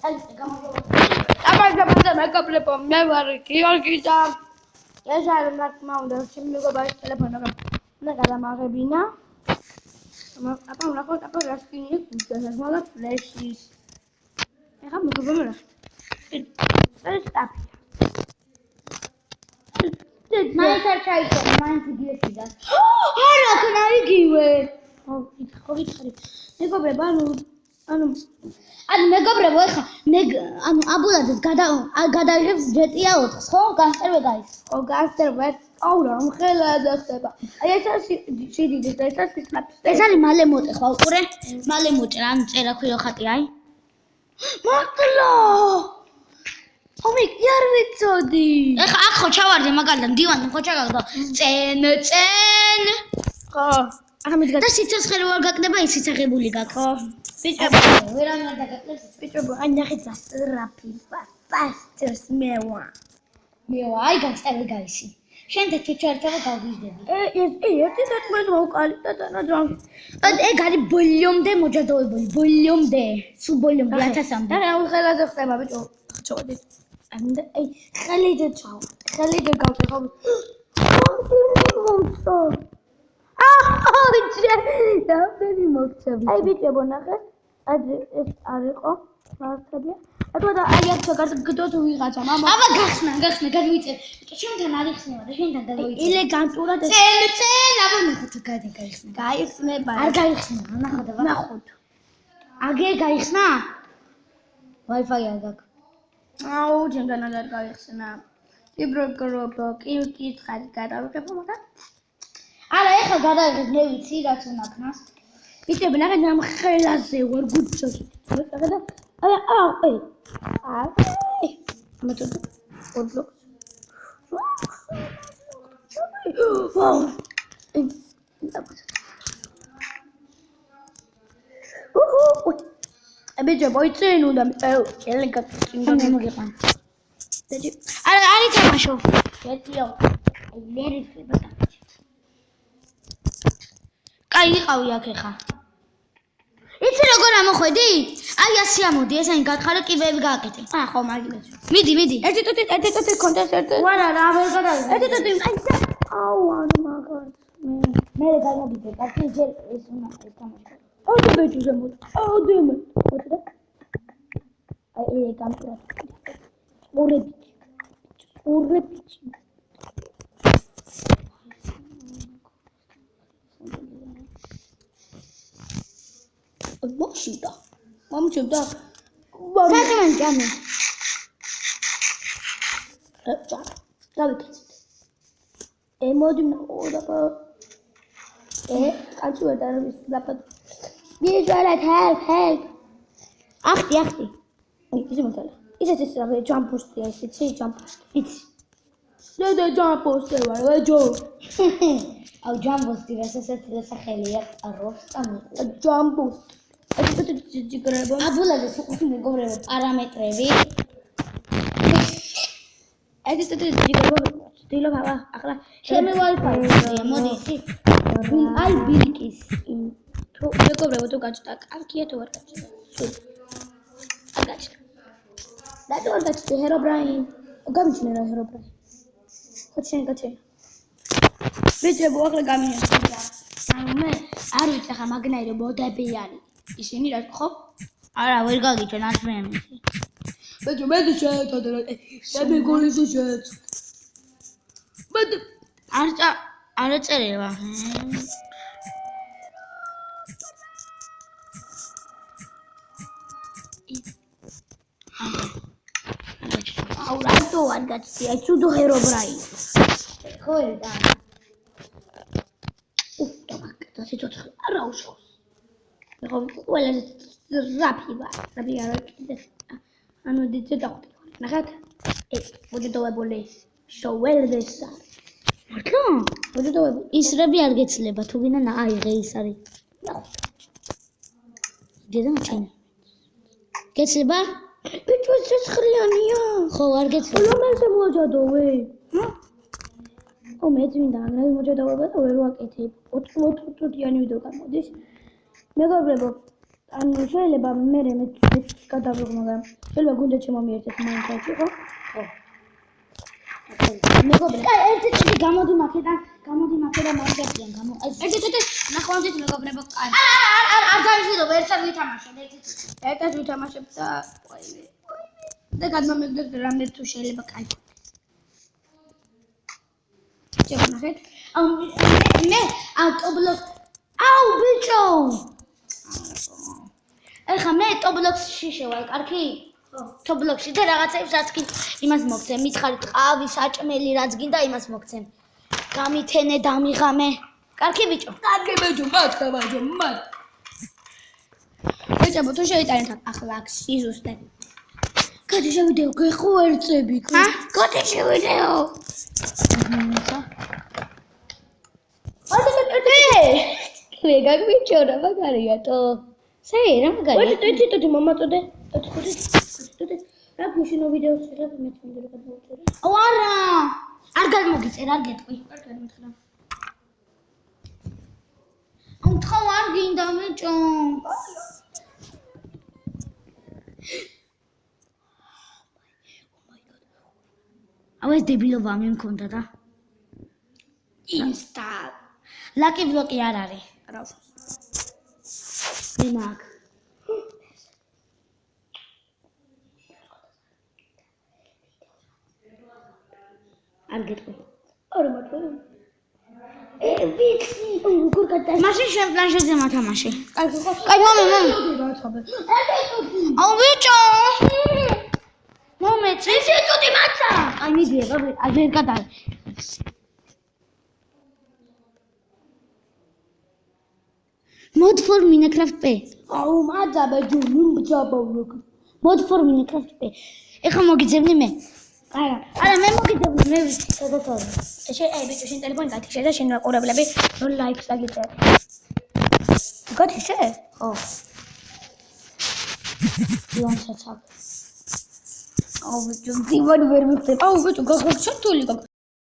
Amazon mეგობრებო, მე ვარ გიორგი და ეს არის თქმა უნდა მეგობარის ტელეფონი, მაგრამ უნდა გადამაღებინა. აბა ვნახოთ აბა რა სკინია გუგლს, მაგრამ ფლეშის. ეხლა მეგობრებო რა. ეს სტაფი. მაინც არ ჩაიწერე, მაინც იგივე. არა, ხნა იგივე. ხო, ვიცხარი. მეგობრებო, ანუ მეგობრებო, ეხლა მე აბულაძეს გადაიღებს ჯეტია 4-ს, ხო? გასწერვე გაის. ხო, გასწერვე. აურა, ხელადა ხდება. აი ეს არის სიდიდის და ეს არის სისხლაფის. ეს არის მალე მოწე, ხო უყურე? მალე მოწე, ან წერა ქვიო ხატი, აი. მოკლა! ომი, კი არ ვიცოდი. ეხლა აქ ხო ჩავარდე მაგალითად დივანი ხო ჩაგაგდა. წენ. ხო. ახლა მიდგა და სიცოცხლე ვარ გაკდება ის სიცაღებული გაქვს, ხო? ბიჭებო, ვერანაირ დაგაკეთეს. ბიჭებო, აი ნახეთ სასტრაფი, ფასტერს მევა. აი გასწერვე გაისი. შენ და ჩეჩერთება გავგიჟდები. ერთი დათმეთ მოვყალი და დანაძრამ. ეგ არის ბოლომდე მოჯადოებული, ბოლომდე. სულ ბოლომდე 1000-მდე. და რა ხელაზე ხდება ბიჭო? ჩავდი. აი ხელიდე ჩავ. ხელიდე გავწე ხო? დავდენი მოგწევი. აი ბიჭებო ნახეთ. ეს არისო. მართალია. ატყდა აი აქ გაგდოთ ვიღაცა მამა. აბა გახსნა, გადმიწევ. შენთან არ იხსნება და შენთან გადავიწევ. ელეგანტურად წენ, აბა ნახოთ გაიხსნა. გაიხსნება. არ გაიხსნა, ნახოთ აბა. ნახოთ. აგე გაიხსნა? Wi-Fi არ გაქვს. აუ, ჩემთან არ გაიხსნა. იბროგრობო, კითხარი გადავიღებო მაგას. არა, ეხლა გადაიღებ, მე ვიცი რაც უნდა ქნას. ბიჭები, ნახეთ ამ ხელაზე ვარ გუჩოში. ნახეთ და აი ამეთო ორბლოკ. ბიჭებო, იცი უნდა ელეგანტი მოგიყვან. არა, არ ითამაშო. ეტიო. ლერი ხება. კაი იყავი აქ ეხა. იცი როგორ ამოხვედი? აი ასე ამოდი, ესენი გათხარა კიბეები გააკეთე. ხო, მაგილეც. მიდი. ერთი ტოტი კონტესტ. ვარა, რა ვერ გადავიღე. ერთი ტოტი. აუ, არა მაგარ. მე გამოგიდე, კაცი ჯერ ეს უნდა ეს თამაში. ოდემეჯუზე მოდი. ოდემე. აი ელეგანტურად. ორები. მოშიდა. მომჩებდა. საჭმელი ჭამე. დავიკეთეთ. მოდი ოდაბა. კაცი ვერ დაარის დაფად. მიეჟარეთ, help. ახტი. ისე მოთალა. ის რა ჯამპოსტია, ისეთი ჯამპოსტი. იცი. და ჯამპოსტი ვარ, ვეჯო. აუ ჯამპოსტი რასაც სახელია, როსტამ. ჯამპოსტი. ეს ჯიგრებო. აბულაძეს უყურე მეგობრებო, პარამეტრები. ეს ჯიგრებო. დილობ ახლა ჩემი Wi-Fi-ია, მოდი იცი. აი ბილკის. თუ მეგობრებო თუ გაჩნდა, კარგია თუ არ გაჩნდა. არ გაჩნდა. და თუ არ გაჩნდა ჰერობრაინ. გამიჩნე რა ჰერობრაინ. ხოჩენ გაჩენ. ბიჭებო ახლა გამიჩნდა. ანუ მე არ ვიცი ახლა მაგნაირო მოდები არის. ისინი რა ხო? არა, ვერ გაგიჩვენ არ მე ამისი. ბიჭო, მე შეეცოდა რა. და მე გოლიზე შეეცოდა. არ წერება. აუ რატო არ გაჩნია? ცუდო ჰერობრაინ. ხო და. და სიცოცხლე არა უშავს. მე ხო ყველაზე რაფი ვარ. რაფი არა კიდე. ანუ დიძე დავხტი. ნახეთ. მოჯდოვებული. შოველდესა. მართლა? მოჯდოვებული. ისრები არ გეცლება, თუ გინდა აიღე ის არის. ნახოთ. გედამჩენ. გეცლება? ბიჭო ცეცხლიანია. ხო, არ გეცლება. რომელზე მოჯდოვე? მე წმინდა აგრე მოჯდოვება და ვერ ვაკეთებ. 4 წუთიანი ვიდეო გამოდის. მეგობრებო, ანუ შეიძლება მე გადავიღო, მაგრამ შეიძლება გუნდე შემომიერთეთ მაინკრაფტში, ხო? ხო. მეგობრებო, ერთი წუთი გამოდი მაქედან მაინკრაფტიდან გამო. ერთი წუთი ნახვამდის მეგობრებო. არ გამიშვილო, ერთად ვითამაშოთ, ერთი წუთი. ერთად ვითამაშებ და და გადმომიგდეთ რამე თუ შეიძლება კაი. შეგნახეთ? მე ტობლოკ აუ ბიჭო. ეხა მე ტობლოქსში შევალ, კარგი? ხო. ტობლოქსში და რაღაცებს რაც კი იმას მოგცემ, მითხარი ტყავი, საჭმელი რაც გინდა იმას მოგცემ. გამითენე, დამიღამე. კარგი ბიჭო? კარგი ბიჭო, მათ. ბიჭო, თუ შეიტანეთ ახლა აქ სიზუსტე. გადიშა ვიდეო, გეხო ერწები. ჰა? გადიშა ვიდეო. მე გაგვიჩორა მაგარიათო. სეი, რა მაგარია? ტიტი მომაწოდე. ტიტი. რა გუშინო ვიდეოს შეღებ მე თვითონ რა გადავწერე. აუ არა. არ გამოგიწერ, არ გეტყვი. კარგი მითხრა. აუ თხო არ გინდა ბიჭო. აუ ეს დებილობა მე მქონდა და ინსტა. ლაკი ბლოკი არ არის. რა. იმაკ. არ გეტყვი. არა მართლა. ვიცი, როგორ გადა. მაშინ შენ პლანშეტზე მათამაში. კარგი ხო? კაი მომე. გაცხობე. აუ ბიჭო. მომე, ესე წუთი მაცა. აი მიდი, არ ვერ გადაი. Mod for Minecraft P. აუ მაძაბა ჯუნუმძაბავნო. Mod for Minecraft P. ეხა მოგიძებნი მე. არა მე მოგიძებნი მე გადაცვალე. აი ბიჭო შენ ტელეფონი გათიშე და შენ მაყურებლები რო ლაიქს დაგიწერე. გათიშე? ხო. დივანსაც აქვს. აუ ბიჭო დივანი ვერ მიხდებ. აუ ბიჭო გახვალ ჩართული გაკ.